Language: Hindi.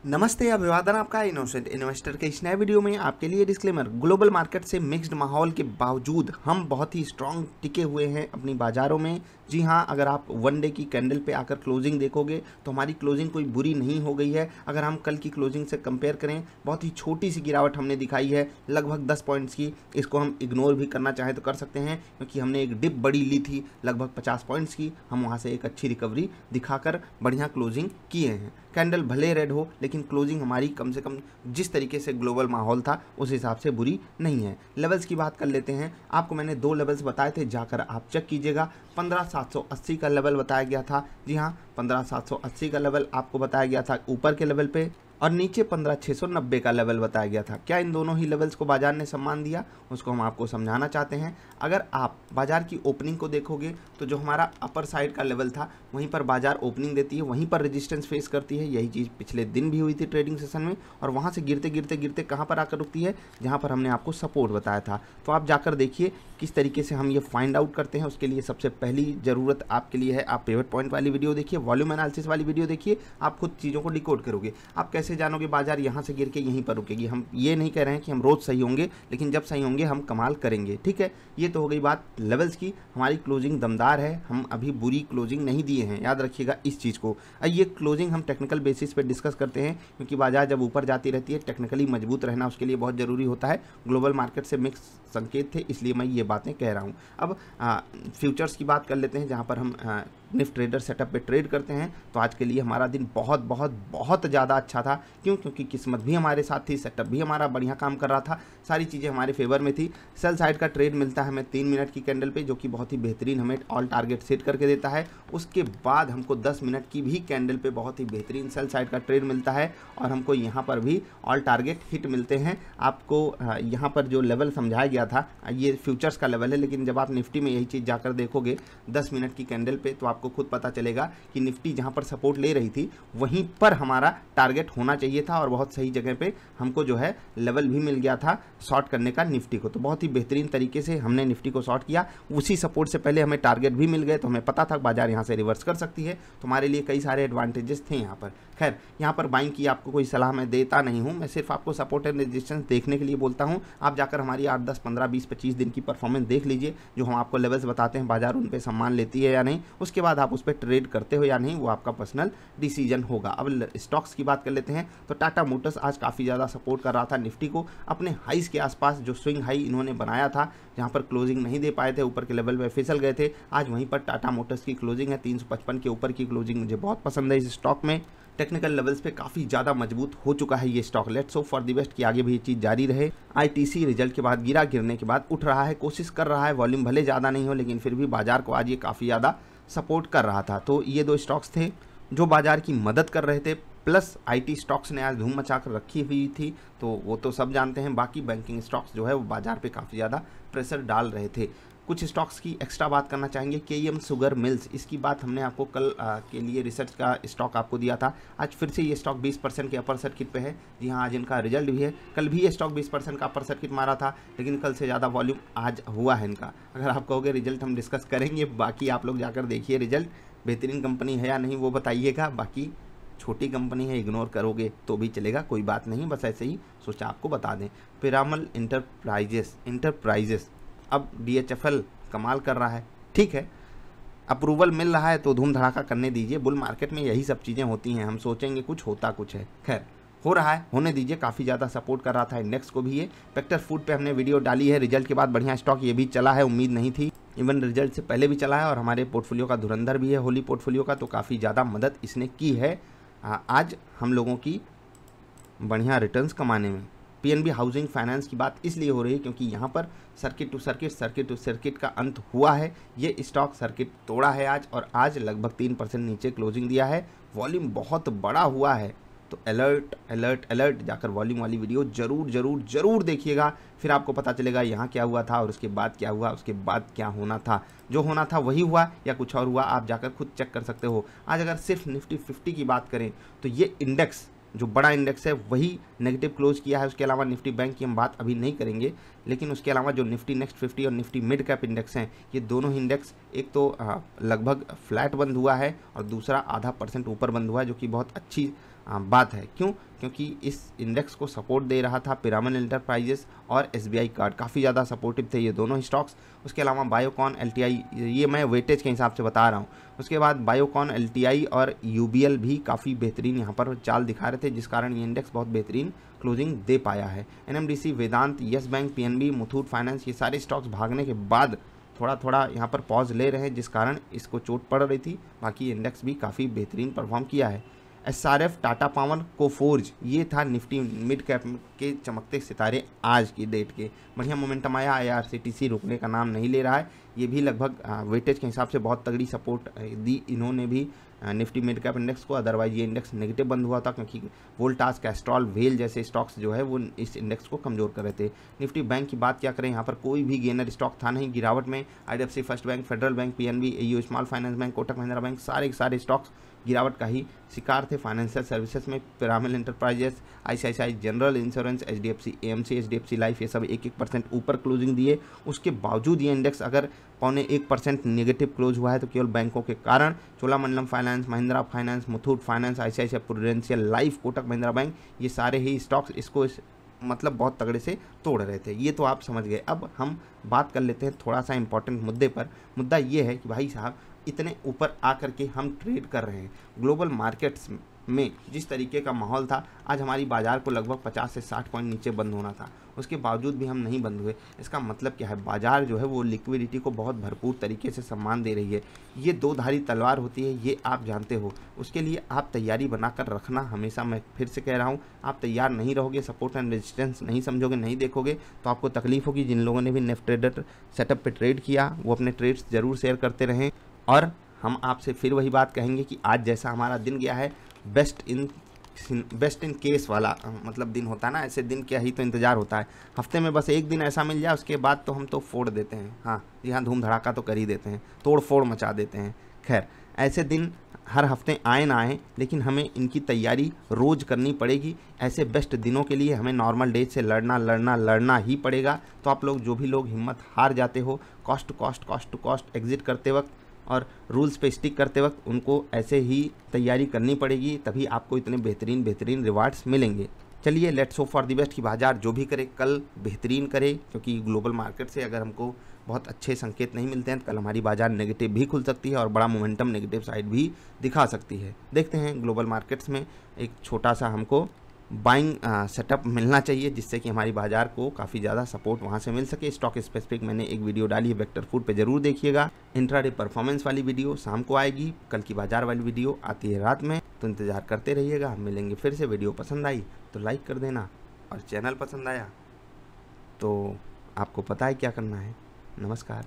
नमस्ते, अभिवादन आपका इनोसेंट इन्वेस्टर के इस नए वीडियो में आपके लिए डिस्क्लेमर। ग्लोबल मार्केट से मिक्स्ड माहौल के बावजूद हम बहुत ही स्ट्रांग टिके हुए हैं अपनी बाज़ारों में। जी हाँ, अगर आप वन डे की कैंडल पे आकर क्लोजिंग देखोगे तो हमारी क्लोजिंग कोई बुरी नहीं हो गई है। अगर हम कल की क्लोजिंग से कंपेयर करें, बहुत ही छोटी सी गिरावट हमने दिखाई है, लगभग 10 पॉइंट्स की। इसको हम इग्नोर भी करना चाहें तो कर सकते हैं, क्योंकि हमने एक डिप बड़ी ली थी लगभग 50 पॉइंट्स की। हम वहाँ से एक अच्छी रिकवरी दिखाकर बढ़िया क्लोजिंग किए हैं। कैंडल भले रेड हो, लेकिन क्लोजिंग हमारी कम से कम जिस तरीके से ग्लोबल माहौल था उस हिसाब से बुरी नहीं है। लेवल्स की बात कर लेते हैं। आपको मैंने 2 लेवल्स बताए थे, जाकर आप चेक कीजिएगा। 15,780 का लेवल बताया गया था। जी हाँ, 15,780 का लेवल आपको बताया गया था ऊपर के लेवल पे, और नीचे 15,690 का लेवल बताया गया था। क्या इन दोनों ही लेवल्स को बाजार ने सम्मान दिया, उसको हम आपको समझाना चाहते हैं। अगर आप बाजार की ओपनिंग को देखोगे तो जो हमारा अपर साइड का लेवल था वहीं पर बाजार ओपनिंग देती है, वहीं पर रेजिस्टेंस फेस करती है। यही चीज़ पिछले दिन भी हुई थी ट्रेडिंग सेशन में, और वहाँ से गिरते गिरते गिरते कहाँ पर आकर रुकती है, जहाँ पर हमने आपको सपोर्ट बताया था। तो आप जाकर देखिए किस तरीके से हम ये फाइंड आउट करते हैं। उसके लिए सबसे पहली ज़रूरत आपके लिए है, आप पिवट पॉइंट वाली वीडियो देखिए, वॉल्यूम एनालिसिस वाली वीडियो देखिए। आप खुद चीज़ों को डिकोड करोगे। आप कैसे जानोगे बाजार यहाँ से गिर के यहीं पर रुकेगी? हम ये नहीं कह रहे हैं कि हम रोज़ सही होंगे, लेकिन जब सही होंगे हम कमाल करेंगे। ठीक है, ये तो हो गई बात लेवल्स की। हमारी क्लोजिंग दमदार है, हम अभी बुरी क्लोजिंग नहीं दिए हैं, याद रखिएगा इस चीज़ को। ये क्लोजिंग हम टेक्निकल बेसिस पे डिस्कस करते हैं, क्योंकि बाजार जब ऊपर जाती रहती है टेक्निकली मजबूत रहना उसके लिए बहुत ज़रूरी होता है। ग्लोबल मार्केट से मिक्स संकेत थे, इसलिए मैं ये बातें कह रहा हूँ। अब फ्यूचर्स की बात कर लेते हैं, जहाँ पर हम निफ्ट ट्रेडर सेटअप पे ट्रेड करते हैं। तो आज के लिए हमारा दिन बहुत बहुत बहुत ज़्यादा अच्छा था। क्यों? क्योंकि किस्मत भी हमारे साथ थी, सेटअप भी हमारा बढ़िया काम कर रहा था, सारी चीज़ें हमारे फेवर में थी। सेल साइड का ट्रेड मिलता है हमें 3 मिनट की कैंडल पे, जो कि बहुत ही बेहतरीन हमें ऑल टारगेट सेट करके देता है। उसके बाद हमको 10 मिनट की भी कैंडल पे बहुत ही बेहतरीन सेल साइड का ट्रेड मिलता है, और हमको यहाँ पर भी ऑल टारगेट हिट मिलते हैं। आपको यहाँ पर जो लेवल समझाया गया था ये फ्यूचर्स का लेवल है, लेकिन जब आप निफ्टी में यही चीज़ जाकर देखोगे 10 मिनट की कैंडल पे, तो आपको खुद पता चलेगा कि निफ्टी जहां पर सपोर्ट ले रही थी वहीं पर हमारा टारगेट होना चाहिए था, और बहुत सही जगह पे हमको जो है लेवल भी मिल गया था शॉर्ट करने का निफ्टी को। तो बहुत ही बेहतरीन तरीके से हमने निफ्टी को शॉर्ट किया। उसी सपोर्ट से पहले हमें टारगेट भी मिल गए, तो हमें पता था बाजार यहाँ से रिवर्स कर सकती है। तो हमारे लिए कई सारे एडवांटेजेस थे यहाँ पर। खैर, यहाँ पर बाइंग की आपको कोई सलाह मैं देता नहीं हूँ, मैं सिर्फ आपको सपोर्ट एंड रेजिस्टेंस देखने के लिए बोलता हूँ। आप जाकर हमारी 8, 10, 15, 20, 25 दिन की परफॉर्मेंस देख लीजिए। जो हम आपको लेवल्स बताते हैं बाजार उन पर सम्मान लेती है या नहीं, उसके बाद आप उस पर ट्रेड करते हो या नहीं, वो आपका पर्सनल डिसीजन होगा। अब स्टॉक्स की बात कर लेते हैं। तो टाटा मोटर्स आज काफ़ी ज़्यादा सपोर्ट कर रहा था निफ्टी को अपने हाइस के आसपास। जो स्विंग हाई इन्होंने बनाया था, जहां पर क्लोजिंग नहीं दे पाए थे, ऊपर के लेवल पे फिसल गए थे, आज वहीं पर टाटा मोटर्स की क्लोजिंग है। 355 के ऊपर की क्लोजिंग मुझे बहुत पसंद है इस स्टॉक में। टेक्निकल लेवल्स पे काफ़ी ज़्यादा मजबूत हो चुका है ये stock. Let's hope for the best कि आगे भी ये चीज़ जारी रहे। आईटीसी रिजल्ट के बाद गिरा, गिरने के बाद उठ रहा है, कोशिश कर रहा है। वॉल्यूम भले ज़्यादा नहीं हो, लेकिन फिर भी बाजार को आज ये काफ़ी ज़्यादा सपोर्ट कर रहा था। तो ये 2 स्टॉक्स थे जो बाजार की मदद कर रहे थे। प्लस आईटी स्टॉक्स ने आज धूम मचा कर रखी हुई थी, तो वो तो सब जानते हैं। बाकी बैंकिंग स्टॉक्स जो है वो बाजार पे काफ़ी ज़्यादा प्रेशर डाल रहे थे। कुछ स्टॉक्स की एक्स्ट्रा बात करना चाहेंगे। केएम शुगर मिल्स, इसकी बात हमने आपको कल के लिए रिसर्च का स्टॉक आपको दिया था। आज फिर से ये स्टॉक 20% के अपर सर्किट पे है। जी हाँ, आज इनका रिजल्ट भी है। कल भी ये स्टॉक 20% का अपर सर्किट मारा था, लेकिन कल से ज़्यादा वॉल्यूम आज हुआ है इनका। अगर आप कहोगे रिजल्ट हम डिस्कस करेंगे, बाकी आप लोग जाकर देखिए रिजल्ट। बेहतरीन कंपनी है या नहीं वो बताइएगा। बाकी छोटी कंपनी है, इग्नोर करोगे तो भी चलेगा, कोई बात नहीं, बस ऐसे ही सोचा आपको बता दें। पिरामल इंटरप्राइजेस अब डीएचएफएल कमाल कर रहा है। ठीक है, अप्रूवल मिल रहा है तो धूम धड़ाका करने दीजिए। बुल मार्केट में यही सब चीज़ें होती हैं, हम सोचेंगे कुछ होता कुछ है। खैर, हो रहा है, होने दीजिए। काफ़ी ज़्यादा सपोर्ट कर रहा था इंडेक्स को भी ये। पेक्टर फूड पे हमने वीडियो डाली है, रिजल्ट के बाद बढ़िया स्टॉक ये भी चला है, उम्मीद नहीं थी। इवन रिजल्ट से पहले भी चला है, और हमारे पोर्टफोलियो का धुरंधर भी है, होली पोर्टफोलियो का, तो काफ़ी ज़्यादा मदद इसने की है आज हम लोगों की बढ़िया रिटर्न्स कमाने में। पीएनबी हाउसिंग फाइनेंस की बात इसलिए हो रही है क्योंकि यहाँ पर सर्किट टू सर्किट का अंत हुआ है। ये स्टॉक सर्किट तोड़ा है आज, और आज लगभग 3% नीचे क्लोजिंग दिया है। वॉल्यूम बहुत बड़ा हुआ है, तो अलर्ट अलर्ट अलर्ट, जाकर वॉल्यूम वाली वीडियो जरूर जरूर जरूर देखिएगा। फिर आपको पता चलेगा यहाँ क्या हुआ था और उसके बाद क्या हुआ, उसके बाद क्या होना था। जो होना था वही हुआ या कुछ और हुआ, आप जाकर खुद चेक कर सकते हो। आज अगर सिर्फ निफ्टी 50 की बात करें तो ये इंडेक्स जो बड़ा इंडेक्स है वही नेगेटिव क्लोज किया है। उसके अलावा निफ्टी बैंक की हम बात अभी नहीं करेंगे, लेकिन उसके अलावा जो निफ्टी नेक्स्ट 50 और निफ्टी मिड कैप इंडेक्स हैं, ये दोनों ही इंडेक्स एक तो लगभग फ्लैट बंद हुआ है और दूसरा 0.5% ऊपर बंद हुआ है, जो कि बहुत अच्छी बात है। क्यों? क्योंकि इस इंडेक्स को सपोर्ट दे रहा था पिरामल एंटरप्राइजेस और SBI कार्ड, काफ़ी ज़्यादा सपोर्टिव थे ये दोनों स्टॉक्स। उसके अलावा बायोकॉन, LTI, ये मैं वेटेज के हिसाब से बता रहा हूँ। उसके बाद बायोकॉन, LTI और UBL भी काफ़ी बेहतरीन यहाँ पर चाल दिखा रहे थे, जिस कारण ये इंडेक्स बहुत बेहतरीन क्लोजिंग दे पाया है। NMDC, Vedanta, Yes Bank, PNB, Muthoot finance, ये सारे स्टॉक्स भागने के बाद थोड़ा थोड़ा यहाँ पर पॉज ले रहे हैं, जिस कारण इसको चोट पड़ रही थी। बाकी इंडेक्स भी काफ़ी बेहतरीन परफॉर्म किया है। SRF, टाटा पावर, कोफोर्ज, ये था निफ्टी मिड कैप के चमकते सितारे आज की डेट के। बढ़िया मोमेंटम आया। IRCTC रुकने का नाम नहीं ले रहा है, ये भी लगभग वेटेज के हिसाब से बहुत तगड़ी सपोर्ट दी इन्होंने भी निफ्टी मिड कैप इंडेक्स को। अदरवाइज ये इंडेक्स नेगेटिव बंद हुआ था, क्योंकि वोल्टास, कैस्ट्रॉल, वेल जैसे स्टॉक्स जो है वो इस इंडेक्स को कमज़ोर कर रहे थे। निफ्टी बैंक की बात क्या करें, यहाँ पर कोई भी गेनर स्टॉक था नहीं। गिरावट में IDFC first bank, federal bank, PNB, AU small finance bank, Kotak Mahindra bank, सारे के सारे स्टॉक्स गिरावट का ही शिकार थे। फाइनेंशियल सर्विसेज में Piramal enterprises, ICICI general insurance, HDFC AMC, HDFC life, ये सब 1% ऊपर क्लोजिंग दिए। उसके बावजूद ये इंडेक्स अगर 0.25% नेगेटिव क्लोज हुआ है तो केवल बैंकों के कारण। Cholamandalam finance, Mahindra finance, Muthoot finance, ICICI prudential life, Kotak Mahindra bank, ये सारे ही स्टॉक्स इसको मतलब बहुत तगड़े से तोड़ रहे थे। ये तो आप समझ गए। अब हम बात कर लेते हैं थोड़ा सा इंपॉर्टेंट मुद्दे पर। मुद्दा ये है कि भाई साहब, इतने ऊपर आकर के हम ट्रेड कर रहे हैं। ग्लोबल मार्केट्स में जिस तरीके का माहौल था, आज हमारी बाज़ार को लगभग 50 से 60 पॉइंट नीचे बंद होना था, उसके बावजूद भी हम नहीं बंद हुए। इसका मतलब क्या है? बाज़ार जो है वो लिक्विडिटी को बहुत भरपूर तरीके से सम्मान दे रही है। ये दो धारी तलवार होती है, ये आप जानते हो। उसके लिए आप तैयारी बनाकर रखना। हमेशा मैं फिर से कह रहा हूँ, आप तैयार नहीं रहोगे, सपोर्ट एंड रेजिस्टेंस नहीं समझोगे, नहीं देखोगे, तो आपको तकलीफ होगी। जिन लोगों ने भी नेफ्ट ट्रेडर सेटअप पर ट्रेड किया, वो अपने ट्रेड्स ज़रूर शेयर करते रहें। और हम आपसे फिर वही बात कहेंगे कि आज जैसा हमारा दिन गया है, बेस्ट इन केस वाला मतलब दिन होता है ना, ऐसे दिन क्या ही तो इंतज़ार होता है। हफ्ते में बस एक दिन ऐसा मिल जाए, उसके बाद तो हम तो फोड़ देते हैं। हाँ जी हाँ, धूम धड़ाका तो कर ही देते हैं, तोड़ फोड़ मचा देते हैं। खैर, ऐसे दिन हर हफ्ते आए ना आए, लेकिन हमें इनकी तैयारी रोज़ करनी पड़ेगी। ऐसे बेस्ट दिनों के लिए हमें नॉर्मल डेज से लड़ना ही पड़ेगा। तो आप लोग जो भी लोग हिम्मत हार जाते हो कॉस्ट टू कॉस्ट एग्जिट करते वक्त और रूल्स पे स्टिक करते वक्त, उनको ऐसे ही तैयारी करनी पड़ेगी, तभी आपको इतने बेहतरीन रिवार्ड्स मिलेंगे। चलिए, let's hope for the best कि बाजार जो भी करे कल बेहतरीन करे, क्योंकि ग्लोबल मार्केट से अगर हमको बहुत अच्छे संकेत नहीं मिलते हैं तो कल हमारी बाजार नेगेटिव भी खुल सकती है और बड़ा मोमेंटम नेगेटिव साइड भी दिखा सकती है। देखते हैं, ग्लोबल मार्केट्स में एक छोटा सा हमको बाइंग सेटअप मिलना चाहिए, जिससे कि हमारी बाजार को काफ़ी ज़्यादा सपोर्ट वहाँ से मिल सके। स्टॉक स्पेसिफिक मैंने एक वीडियो डाली है, वेक्टर फूड पे ज़रूर देखिएगा। इंट्राडे परफॉर्मेंस वाली वीडियो शाम को आएगी, कल की बाजार वाली वीडियो आती है रात में, तो इंतज़ार करते रहिएगा। हम मिलेंगे फिर से। वीडियो पसंद आई तो लाइक कर देना, और चैनल पसंद आया तो आपको पता है क्या करना है। नमस्कार।